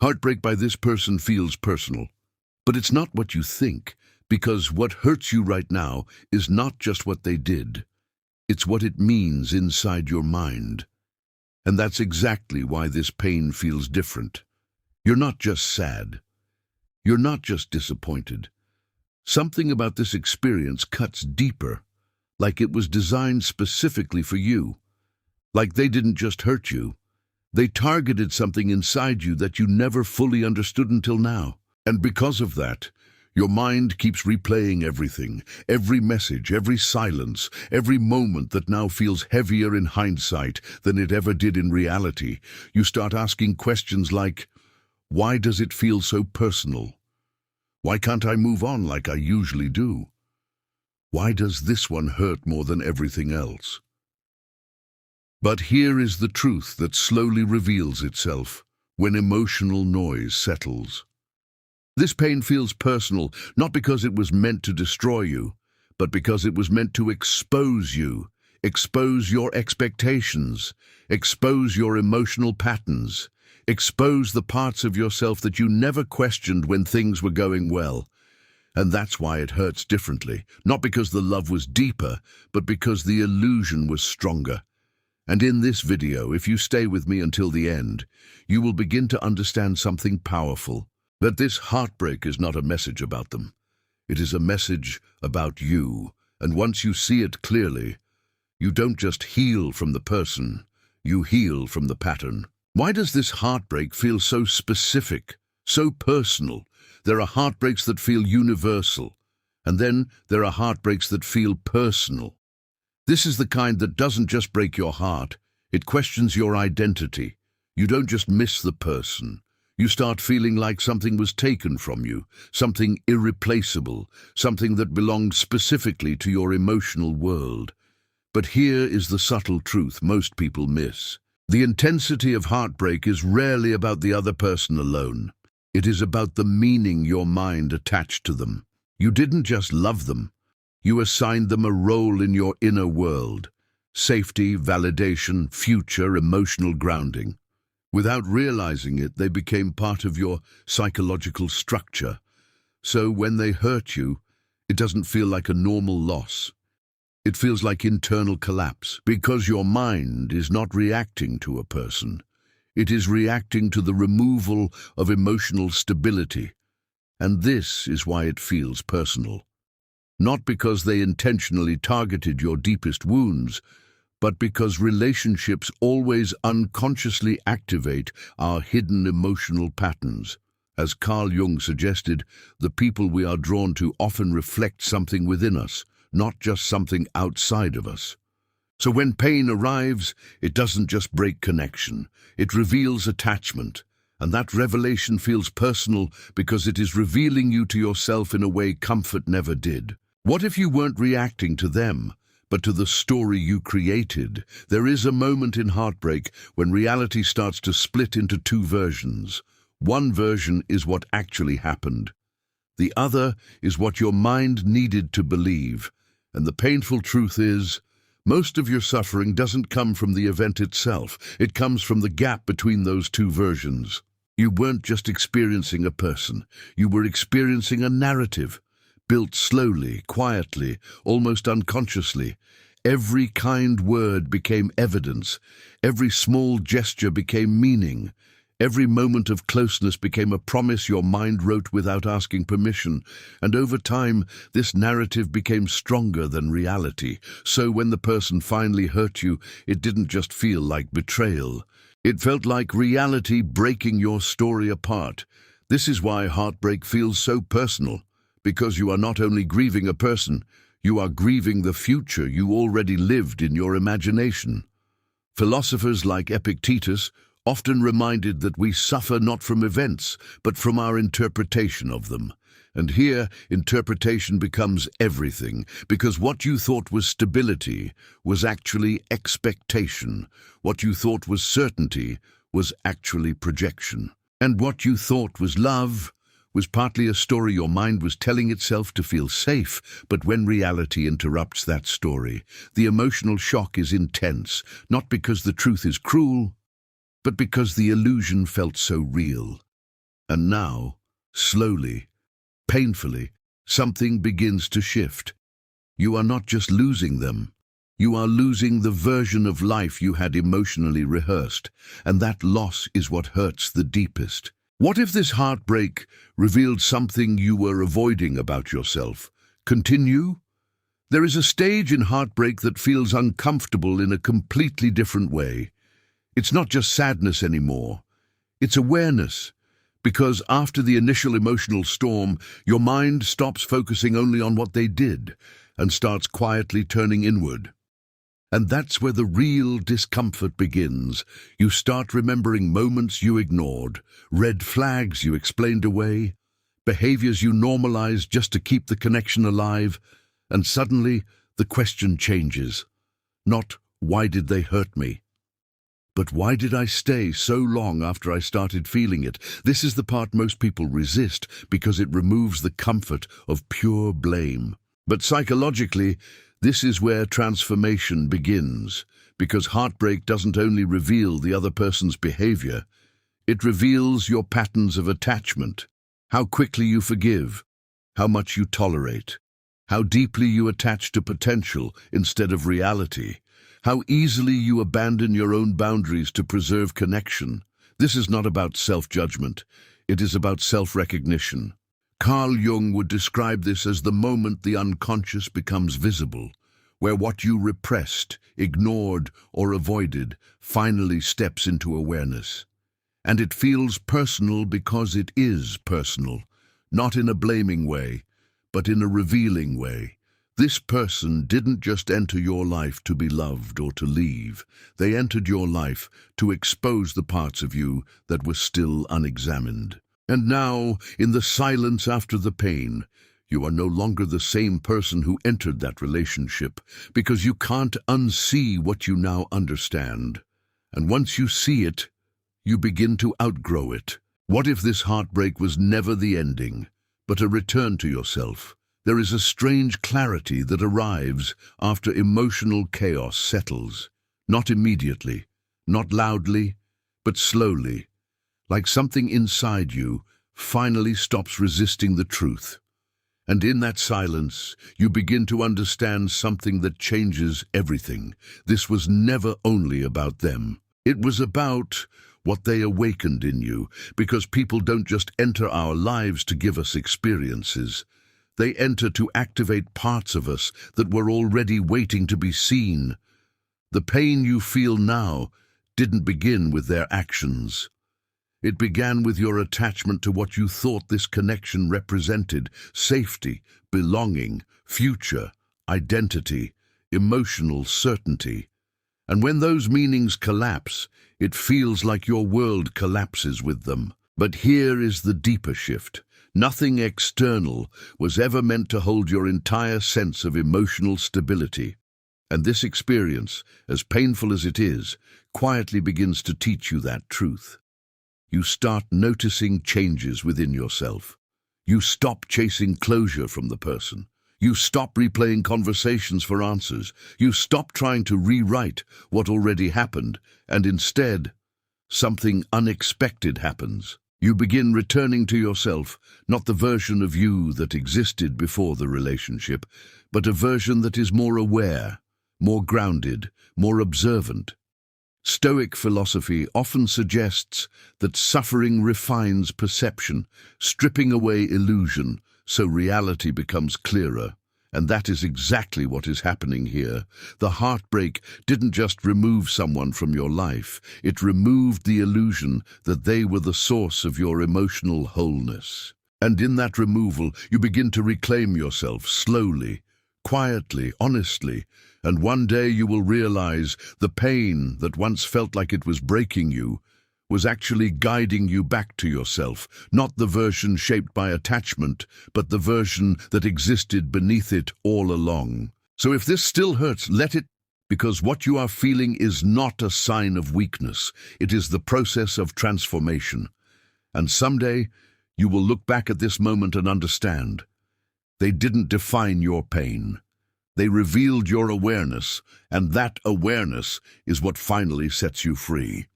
Heartbreak by this person feels personal, but it's not what you think, because what hurts you right now is not just what they did. It's what it means inside your mind. And that's exactly why this pain feels different. You're not just sad. You're not just disappointed. Something about this experience cuts deeper, like it was designed specifically for you. Like they didn't just hurt you. They targeted something inside you that you never fully understood until now. And because of that, your mind keeps replaying everything, every message, every silence, every moment that now feels heavier in hindsight than it ever did in reality. You start asking questions like, why does it feel so personal? Why can't I move on like I usually do? Why does this one hurt more than everything else? But here is the truth that slowly reveals itself when emotional noise settles. This pain feels personal, not because it was meant to destroy you, but because it was meant to expose you, expose your expectations, expose your emotional patterns, expose the parts of yourself that you never questioned when things were going well. And that's why it hurts differently, not because the love was deeper, but because the illusion was stronger. And in this video, if you stay with me until the end, you will begin to understand something powerful. That this heartbreak is not a message about them. It is a message about you. And once you see it clearly, you don't just heal from the person, you heal from the pattern. Why does this heartbreak feel so specific, so personal? There are heartbreaks that feel universal, and then there are heartbreaks that feel personal. This is the kind that doesn't just break your heart, it questions your identity. You don't just miss the person. You start feeling like something was taken from you, something irreplaceable, something that belonged specifically to your emotional world. But here is the subtle truth most people miss. The intensity of heartbreak is rarely about the other person alone. It is about the meaning your mind attached to them. You didn't just love them. You assigned them a role in your inner world. Safety, validation, future, emotional grounding. Without realizing it, they became part of your psychological structure. So when they hurt you, it doesn't feel like a normal loss. It feels like internal collapse, because your mind is not reacting to a person. It is reacting to the removal of emotional stability. And this is why it feels personal. Not because they intentionally targeted your deepest wounds, but because relationships always unconsciously activate our hidden emotional patterns. As Carl Jung suggested, the people we are drawn to often reflect something within us, not just something outside of us. So when pain arrives, it doesn't just break connection, it reveals attachment. And that revelation feels personal because it is revealing you to yourself in a way comfort never did. What if you weren't reacting to them, but to the story you created? There is a moment in heartbreak when reality starts to split into two versions. One version is what actually happened. The other is what your mind needed to believe. And the painful truth is, most of your suffering doesn't come from the event itself. It comes from the gap between those two versions. You weren't just experiencing a person. You were experiencing a narrative. Built slowly, quietly, almost unconsciously. Every kind word became evidence. Every small gesture became meaning. Every moment of closeness became a promise your mind wrote without asking permission. And over time, this narrative became stronger than reality. So when the person finally hurt you, it didn't just feel like betrayal. It felt like reality breaking your story apart. This is why heartbreak feels so personal. Because you are not only grieving a person, you are grieving the future you already lived in your imagination. Philosophers like Epictetus often reminded that we suffer not from events, but from our interpretation of them. And here, interpretation becomes everything, because what you thought was stability was actually expectation. What you thought was certainty was actually projection. And what you thought was love was partly a story your mind was telling itself to feel safe, but when reality interrupts that story, the emotional shock is intense, not because the truth is cruel, but because the illusion felt so real. And now, slowly, painfully, something begins to shift. You are not just losing them. You are losing the version of life you had emotionally rehearsed, and that loss is what hurts the deepest. What if this heartbreak revealed something you were avoiding about yourself? Continue? There is a stage in heartbreak that feels uncomfortable in a completely different way. It's not just sadness anymore. It's awareness. Because after the initial emotional storm, your mind stops focusing only on what they did and starts quietly turning inward. And that's where the real discomfort begins. You start remembering moments you ignored, red flags you explained away, behaviors you normalized just to keep the connection alive, and suddenly the question changes. Not, why did they hurt me? But why did I stay so long after I started feeling it? This is the part most people resist because it removes the comfort of pure blame. But psychologically, this is where transformation begins, because heartbreak doesn't only reveal the other person's behavior, it reveals your patterns of attachment, how quickly you forgive, how much you tolerate, how deeply you attach to potential instead of reality, how easily you abandon your own boundaries to preserve connection. This is not about self-judgment, it is about self-recognition. Carl Jung would describe this as the moment the unconscious becomes visible, where what you repressed, ignored, or avoided finally steps into awareness. And it feels personal because it is personal, not in a blaming way, but in a revealing way. This person didn't just enter your life to be loved or to leave. They entered your life to expose the parts of you that were still unexamined. And now, in the silence after the pain, you are no longer the same person who entered that relationship because you can't unsee what you now understand. And once you see it, you begin to outgrow it. What if this heartbreak was never the ending, but a return to yourself? There is a strange clarity that arrives after emotional chaos settles, not immediately, not loudly, but slowly, like something inside you finally stops resisting the truth. And in that silence, you begin to understand something that changes everything. This was never only about them. It was about what they awakened in you, because people don't just enter our lives to give us experiences. They enter to activate parts of us that were already waiting to be seen. The pain you feel now didn't begin with their actions. It began with your attachment to what you thought this connection represented: safety, belonging, future, identity, emotional certainty. And when those meanings collapse, it feels like your world collapses with them. But here is the deeper shift. Nothing external was ever meant to hold your entire sense of emotional stability. And this experience, as painful as it is, quietly begins to teach you that truth. You start noticing changes within yourself. You stop chasing closure from the person. You stop replaying conversations for answers. You stop trying to rewrite what already happened, and instead, something unexpected happens. You begin returning to yourself, not the version of you that existed before the relationship, but a version that is more aware, more grounded, more observant. Stoic philosophy often suggests that suffering refines perception, stripping away illusion, so reality becomes clearer. And that is exactly what is happening here. The heartbreak didn't just remove someone from your life, it removed the illusion that they were the source of your emotional wholeness. And in that removal, you begin to reclaim yourself slowly, quietly, honestly, and one day you will realize the pain that once felt like it was breaking you was actually guiding you back to yourself, not the version shaped by attachment, but the version that existed beneath it all along. So if this still hurts, let it, because what you are feeling is not a sign of weakness. It is the process of transformation. And someday, you will look back at this moment and understand. They didn't define your pain. They revealed your awareness, and that awareness is what finally sets you free.